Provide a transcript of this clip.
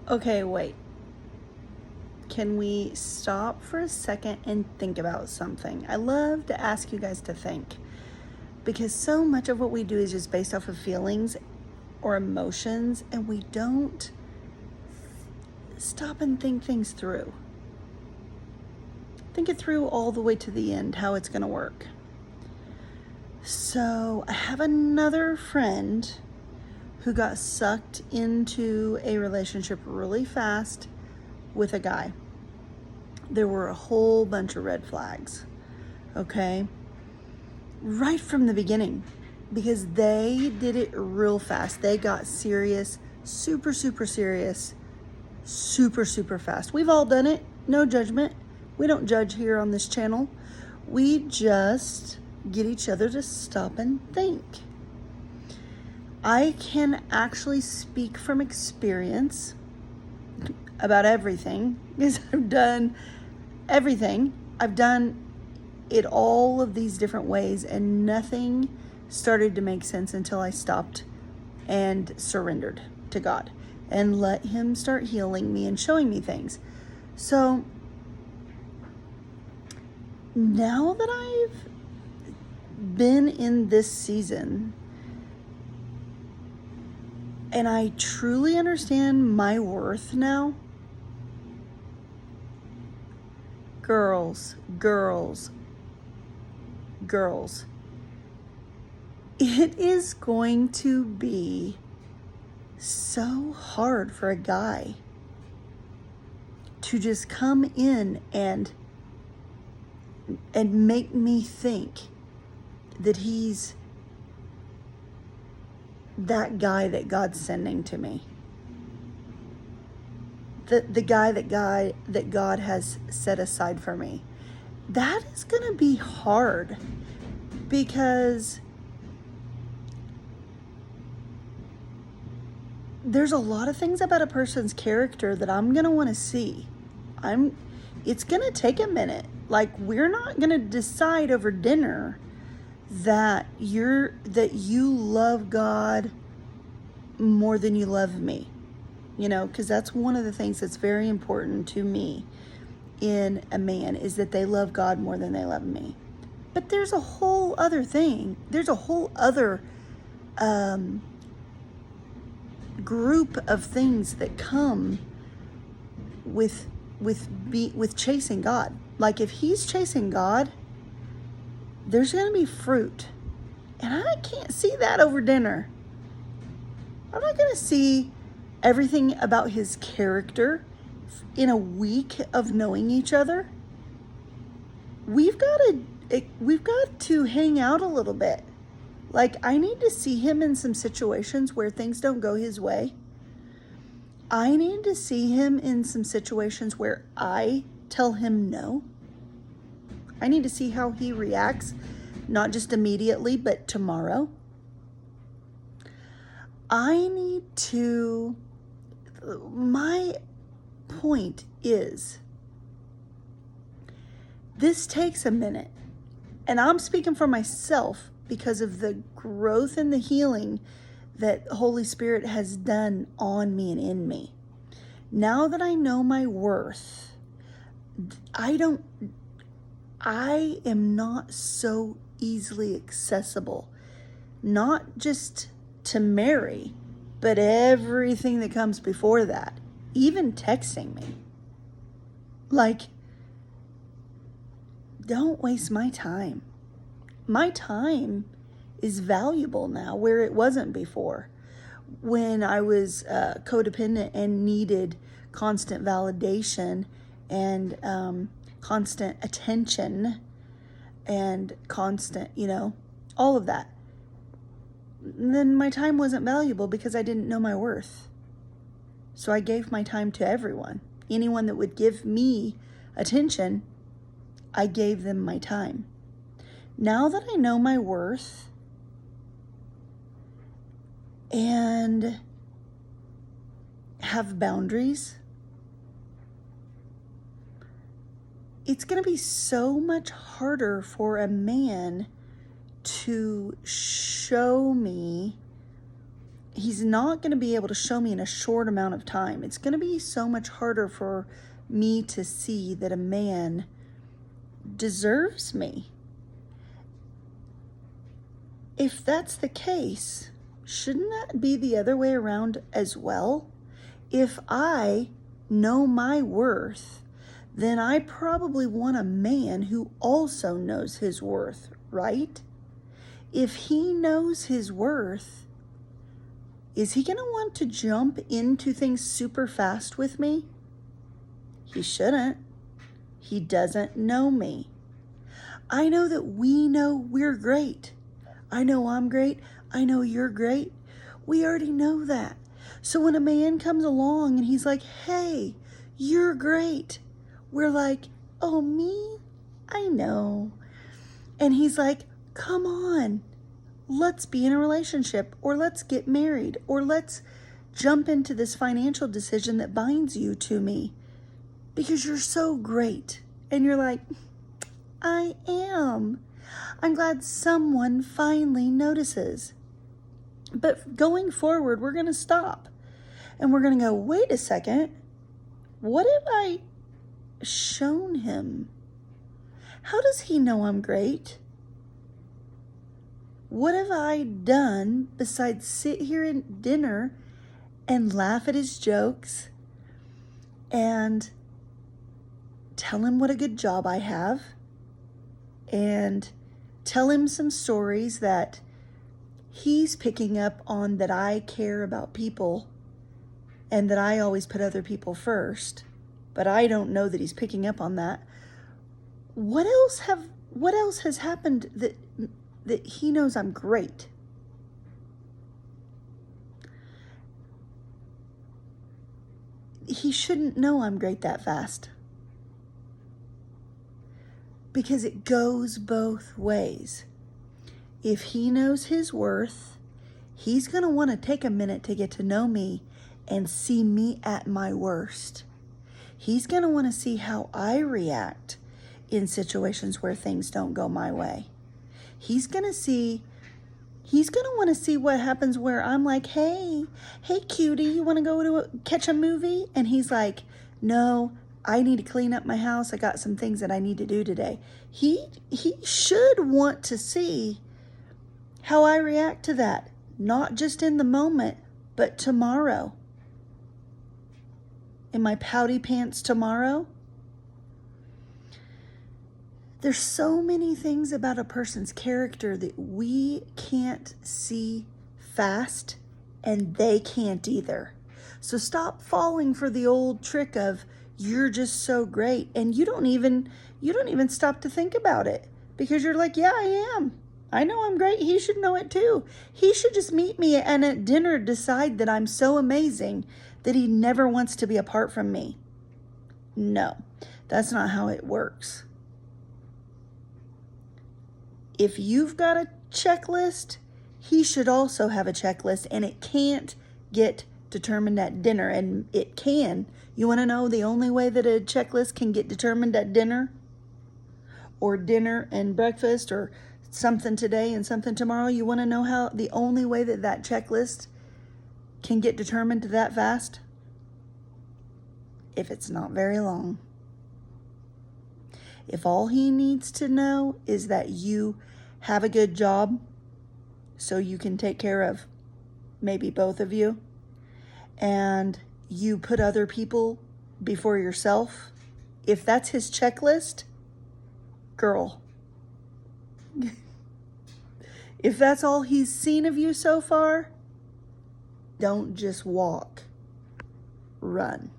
Okay, wait. Can we stop for a second and think about something? I love to ask you guys to think because so much of what we do is just based off of feelings or emotions, and we don't stop and think things through. Think it through all the way to the end, how it's going to work. So, I have another friend who got sucked into a relationship really fast with a guy. There were a whole bunch of red flags, okay? Right from the beginning, because they did it real fast. They got serious, super, super serious, super, super fast. We've all done it, no judgment. We don't judge here on this channel. We just get each other to stop and think. I can actually speak from experience about everything because I've done everything. I've done it all of these different ways, and nothing started to make sense until I stopped and surrendered to God and let Him start healing me and showing me things. So now that I've been in this season and I truly understand my worth now, girls, it is going to be so hard for a guy to just come in and make me think that he's that guy that God's sending to me. The guy that God has set aside for me. That is going to be hard because there's a lot of things about a person's character that I'm going to want to see. It's going to take a minute. Like, we're not going to decide over dinner that you love God more than you love me. Because that's one of the things that's very important to me in a man, is that they love God more than they love me. But there's a whole other thing. There's a whole other group of things that come with chasing God. Like, if he's chasing God, there's going to be fruit. And I can't see that over dinner. I'm not going to see everything about his character in a week of knowing each other. We've got to hang out a little bit. Like, I need to see him in some situations where things don't go his way. I need to see him in some situations where I tell him no. I need to see how he reacts, not just immediately, but tomorrow. My point is, this takes a minute. And I'm speaking for myself because of the growth and the healing that Holy Spirit has done on me and in me. Now that I know my worth, I am not so easily accessible, not just to marry, but everything that comes before that, even texting me. Like, don't waste my time. My time is valuable now where it wasn't before. When I was codependent and needed constant validation and constant attention and constant, all of that, then my time wasn't valuable because I didn't know my worth. So I gave my time to everyone. Anyone that would give me attention, I gave them my time. Now that I know my worth and have boundaries, it's going to be so much harder for a man to show me he's not going to be able to show me in a short amount of time. It's going to be so much harder for me to see that a man deserves me. If that's the case, shouldn't that be the other way around as well? If I know my worth, then I probably want a man who also knows his worth, right? If he knows his worth, is he going to want to jump into things super fast with me? He shouldn't. He doesn't know me. I know that we know we're great. I know I'm great. I know you're great. We already know that. So when a man comes along and he's like, hey, you're great, we're like, oh, me? I know. And he's like, come on, let's be in a relationship, or let's get married, or let's jump into this financial decision that binds you to me because you're so great. And you're like, I am. I'm glad someone finally notices. But going forward, we're going to stop. And we're going to go, wait a second. What have I shown him? How does he know I'm great? What have I done besides sit here at dinner and laugh at his jokes and tell him what a good job I have and tell him some stories that he's picking up on, that I care about people and that I always put other people first, but I don't know that he's picking up on that. What else has happened that he knows I'm great? He shouldn't know I'm great that fast. Because it goes both ways. If he knows his worth, he's going to want to take a minute to get to know me and see me at my worst. He's going to want to see how I react in situations where things don't go my way. He's going to want to see what happens where I'm like, hey cutie, you want to go catch a movie? And he's like, no, I need to clean up my house. I got some things that I need to do today. He should want to see how I react to that, not just in the moment, but tomorrow. In my pouty pants tomorrow. There's so many things about a person's character that we can't see fast, and they can't either. So stop falling for the old trick of you're just so great, and you don't even stop to think about it, because you're like, yeah, I am. I know I'm great. He should know it too. He should just meet me and at dinner decide that I'm so amazing that he never wants to be apart from me. No, that's not how it works. If you've got a checklist, he should also have a checklist, and it can't get determined at dinner. And it can. You want to know the only way that a checklist can get determined at dinner? Or dinner and breakfast, or something today and something tomorrow? You want to know how the only way that checklist can get determined that fast? If it's not very long. If all he needs to know is that you have a good job so you can take care of maybe both of you, and you put other people before yourself, if that's his checklist, girl, if that's all he's seen of you so far, don't just walk, run.